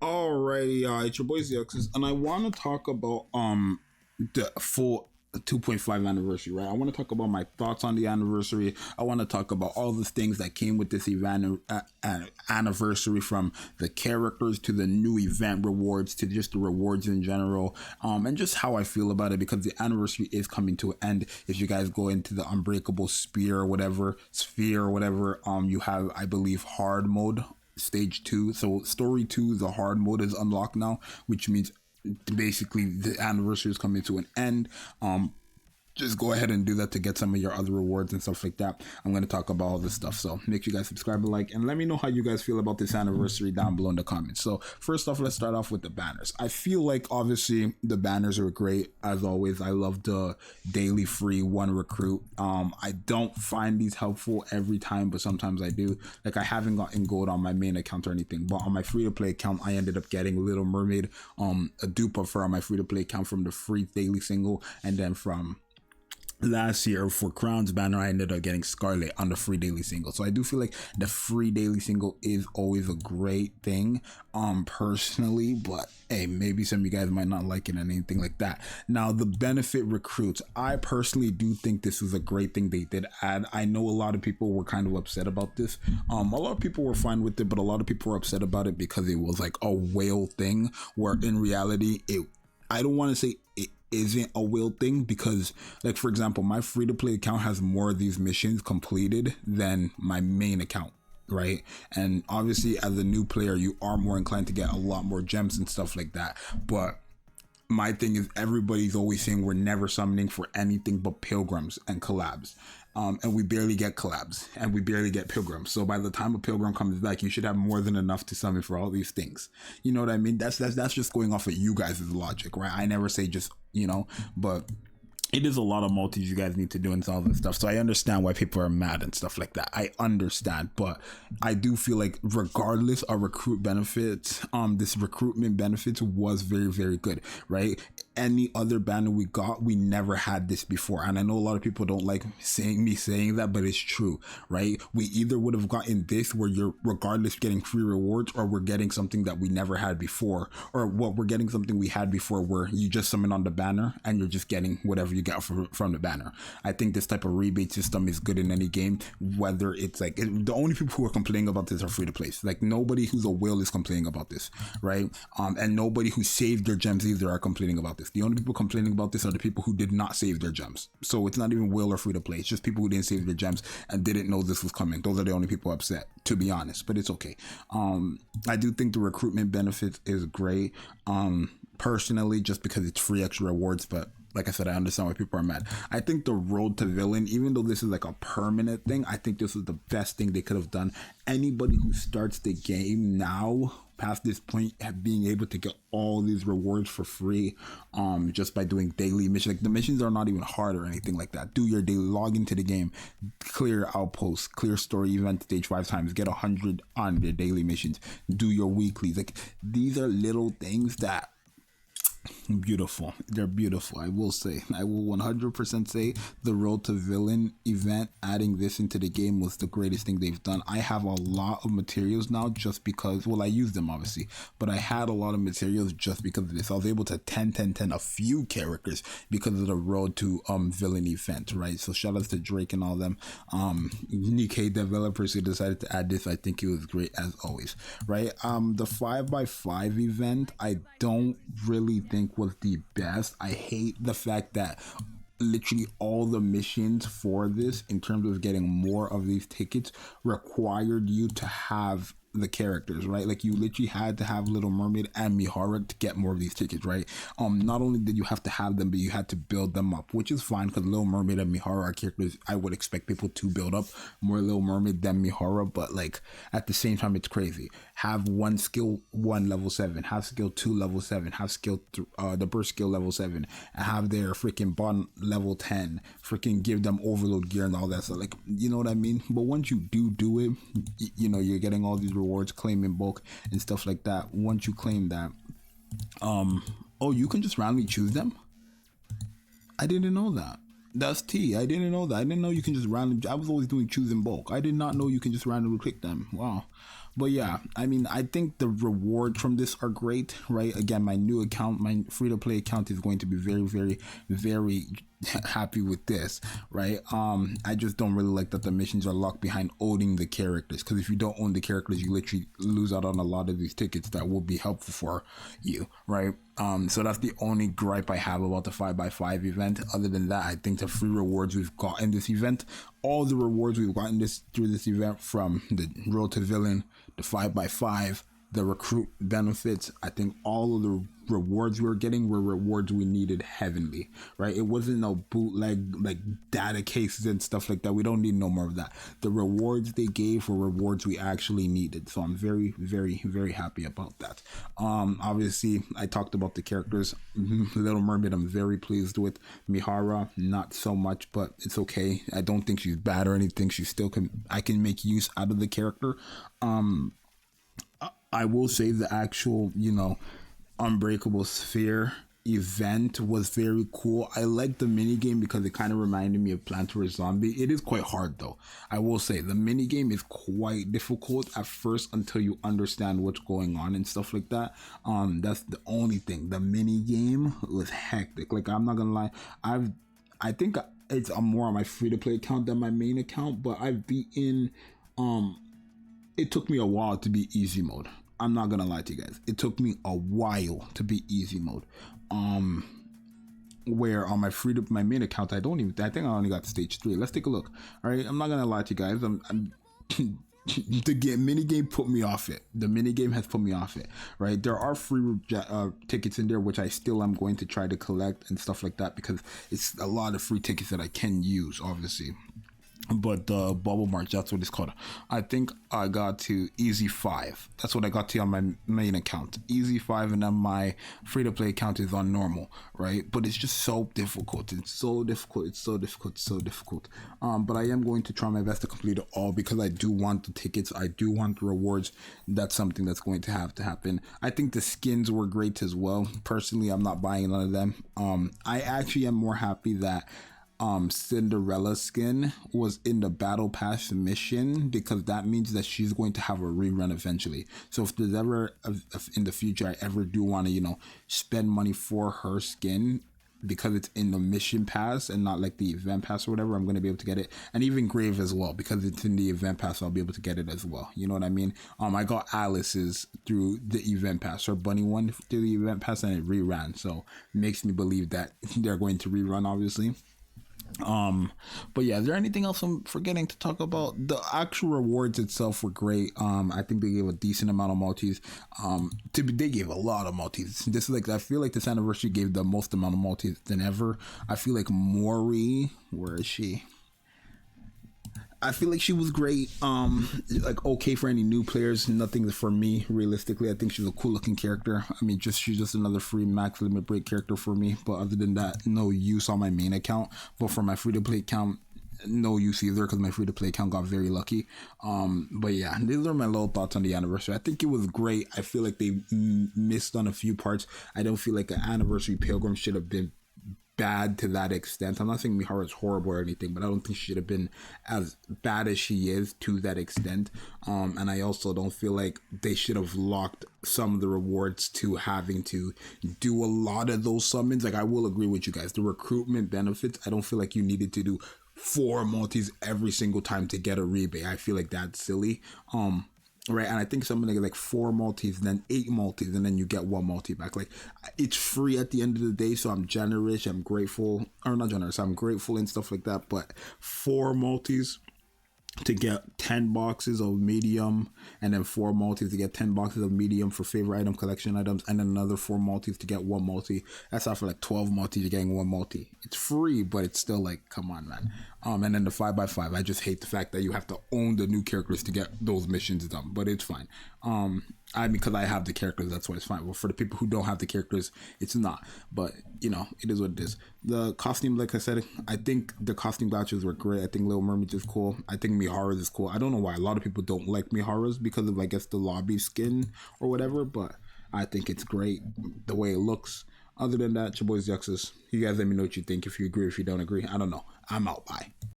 Alrighty, it's your boy Zxous, and I want to talk about the full 2.5 anniversary, right? I want to talk about my thoughts on the anniversary. I want to talk about all the things that came with this event anniversary, from the characters to the new event rewards to just the rewards in general, and just how I feel about it, because the anniversary is coming to an end. If you guys go into the unbreakable sphere or whatever, you have, I believe, hard mode stage 2. So story 2, the hard mode, is unlocked now, which means basically the anniversary is coming to an end. Just go ahead and do that to get some of your other rewards and stuff like that. I'm going to talk about all this stuff, so make sure you guys subscribe and like, and let me know how you guys feel about this anniversary down below in the comments. So first off, let's start off with the banners. I feel like obviously the banners are great as always. I love the daily free one recruit. I don't find these helpful every time, but sometimes I do. Like, I haven't gotten gold on my main account or anything, but on my free to play account I ended up getting Little Mermaid, a dupe of her on my free to play account from the free daily single, and then from last year for Crown's banner I ended up getting Scarlet on the free daily single. So I do feel like the free daily single is always a great thing, personally, but hey, maybe some of you guys might not like it and anything like that. Now, the benefit recruits, I personally do think this is a great thing they did add. I know a lot of people were kind of upset about this. A lot of people were fine with it, but a lot of people were upset about it because it was like a whale thing, where in reality I don't want to say it isn't a whale thing, because, like, for example, my free to play account has more of these missions completed than my main account, right? And obviously as a new player you are more inclined to get a lot more gems and stuff like that, but my thing is, everybody's always saying we're never summoning for anything but pilgrims and collabs. And we barely get collabs and we barely get pilgrims. So by the time a pilgrim comes back, you should have more than enough to summon for all these things. You know what I mean? That's just going off of you guys' logic, right? I never say just, but it is a lot of multis you guys need to do and all this stuff. So I understand why people are mad and stuff like that. I understand, but I do feel like regardless of recruit benefits, this recruitment benefits was very, very good, right? Any other banner we got, we never had this before. And I know a lot of people don't like saying that, but it's true, right? We either would have gotten this where you're regardless getting free rewards, or we're getting something that we never had before, or what we're getting something we had before where you just summon on the banner and you're just getting whatever you got from the banner. I think this type of rebate system is good in any game, whether it's like, the only people who are complaining about this are free to play. Like, nobody who's a whale is complaining about this, right? And nobody who saved their gems either are complaining about this. The only people complaining about this are the people who did not save their gems. So it's not even whale or free to play. It's just people who didn't save their gems and didn't know this was coming. Those are the only people upset, to be honest, but it's okay. I do think the recruitment benefits is great, personally, just because it's free extra rewards, but like I said, I understand why people are mad. I think the road to villain, even though this is like a permanent thing, I think this was the best thing they could have done. Anybody who starts the game now past this point, being able to get all these rewards for free, just by doing daily missions. Like, the missions are not even hard or anything like that. Do your daily, log into the game, clear outposts, clear story event stage 5 times, get 100 on the daily missions, do your weeklies. Like, these are little things that beautiful. They're beautiful. I will 100% say the road to villain event, adding this into the game, was the greatest thing they've done. I have a lot of materials now just because, well, I use them obviously, but I had a lot of materials just because of this. I was able to 10 a few characters because of the road to villain event, right? So shout outs to Drake and all them Nikkei developers who decided to add this. I think it was great as always, right? The 5x5 event, I don't really think was the best. I hate the fact that literally all the missions for this, in terms of getting more of these tickets, required you to have the characters, right? Like, you literally had to have Little Mermaid and Mihara to get more of these tickets, right? Not only did you have to have them, but you had to build them up, which is fine, because Little Mermaid and Mihara are characters I would expect people to build up more Little Mermaid than Mihara, but like, at the same time, it's crazy. Have one skill 1 level 7, have skill 2 level 7, have skill the burst skill level 7, and have their freaking bond level 10, freaking give them overload gear and all that stuff. Like, you know what I mean? But once you do it, you're getting all these rewards, claim in bulk and stuff like that. Once you claim that, oh, you can just randomly choose them. I didn't know that. That's T. I didn't know that. I didn't know you can just randomly. I was always doing choose in bulk. I did not know you can just randomly click them. Wow. But yeah, I mean, I think the rewards from this are great, right? Again, my new account, my free to play account is going to be very, very, very happy with this, right? I just don't really like that the missions are locked behind owning the characters, because if you don't own the characters, you literally lose out on a lot of these tickets that will be helpful for you, right? So that's the only gripe I have about the 5x5 event. Other than that, I think the free rewards we've got in this event, all the rewards we've gotten through this event, from the Road to Villain, the 5x5, the recruit benefits, I think all of the rewards we were getting were rewards we needed heavily, right? It wasn't no bootleg like data cases and stuff like that. We don't need no more of that. The rewards they gave were rewards we actually needed, so I'm very, very, very happy about that. Obviously I talked about the characters. Little Mermaid I'm very pleased with. Mihara not so much, but it's okay. I don't think she's bad or anything. She still I can make use out of the character. I will say the actual, Unbreakable Sphere event was very cool. I like the mini game because it kind of reminded me of Plant vs Zombie. It is quite hard though. I will say the mini game is quite difficult at first until you understand what's going on and stuff like that. That's the only thing. The mini game was hectic. Like, I'm not gonna lie, I think it's more on my free to play account than my main account, but I've beaten it took me a while to be easy mode. I'm not gonna lie to you guys. It took me a while to be easy mode. Where on my main account, I think I only got to stage 3. Let's take a look. All right, I'm not gonna lie to you guys. The mini game put me off it. The mini game has put me off it. Right, there are free tickets in there, which I still am going to try to collect and stuff like that, because it's a lot of free tickets that I can use, obviously. But the bubble march, that's what it's called. I think I got to easy 5. That's what I got to on my main account, easy 5, and then my free to play account is on normal, right? But it's just so difficult. It's so difficult. But I am going to try my best to complete it all, because I do want the tickets. I do want the rewards. That's something that's going to have to happen. I think the skins were great as well. Personally, I'm not buying none of them. I actually am more happy that Cinderella skin was in the battle pass mission, because that means that she's going to have a rerun eventually. So if there's ever in the future I ever do want to spend money for her skin, because it's in the mission pass and not like the event pass or whatever, I'm going to be able to get it. And even Grave as well, because it's in the event pass, I'll be able to get it as well. You know what I mean? I got Alice's through the event pass, her bunny one through the event pass, and it reran, so it makes me believe that they're going to rerun, obviously. But yeah, is there anything else I'm forgetting to talk about? The actual rewards itself were great. I think they gave a decent amount of multis. They gave a lot of multis. This is like, I feel like this anniversary gave the most amount of multis than ever. I feel like Maury, where is she? I feel like she was great. Like, okay for any new players, nothing for me realistically. I think she's a cool looking character. I mean, she's just another free max limit break character for me. But other than that, no use on my main account. But for my free to play account, no use either, because my free to play account got very lucky. But yeah, these are my little thoughts on the anniversary. I think it was great. I feel like they missed on a few parts. I don't feel like an anniversary pilgrim should have been bad to that extent. I'm not saying Mihara is horrible or anything, but I don't think she should have been as bad as she is to that extent. And I also don't feel like they should have locked some of the rewards to having to do a lot of those summons. Like, I will agree with you guys, the recruitment benefits, I don't feel like you needed to do 4 multis every single time to get a rebate. I feel like that's silly. Right, and I think something like 4 multis, then 8 multis, and then you get 1 multi back. Like, it's free at the end of the day, so I'm generous, I'm grateful, or not generous, I'm grateful and stuff like that. But 4 multis to get 10 boxes of medium, and then 4 multis to get 10 boxes of medium for favorite item collection items, and then another 4 multis to get 1 multi. That's not for like 12 multis, you're getting 1 multi. It's free, but it's still like, come on, man. And then the 5x5, I just hate the fact that you have to own the new characters to get those missions done, but it's fine. Because I have the characters, that's why it's fine. Well, for the people who don't have the characters, it's not. But, it is what it is. The costume, like I said, I think the costume vouchers were great. I think Little Mermaid is cool. I think Mihara's is cool. I don't know why a lot of people don't like Mihara's, because of, I guess, the lobby skin or whatever, but I think it's great the way it looks. Other than that, your boy's Zxous. You guys let me know what you think, if you agree, if you don't agree. I don't know. I'm out. Bye.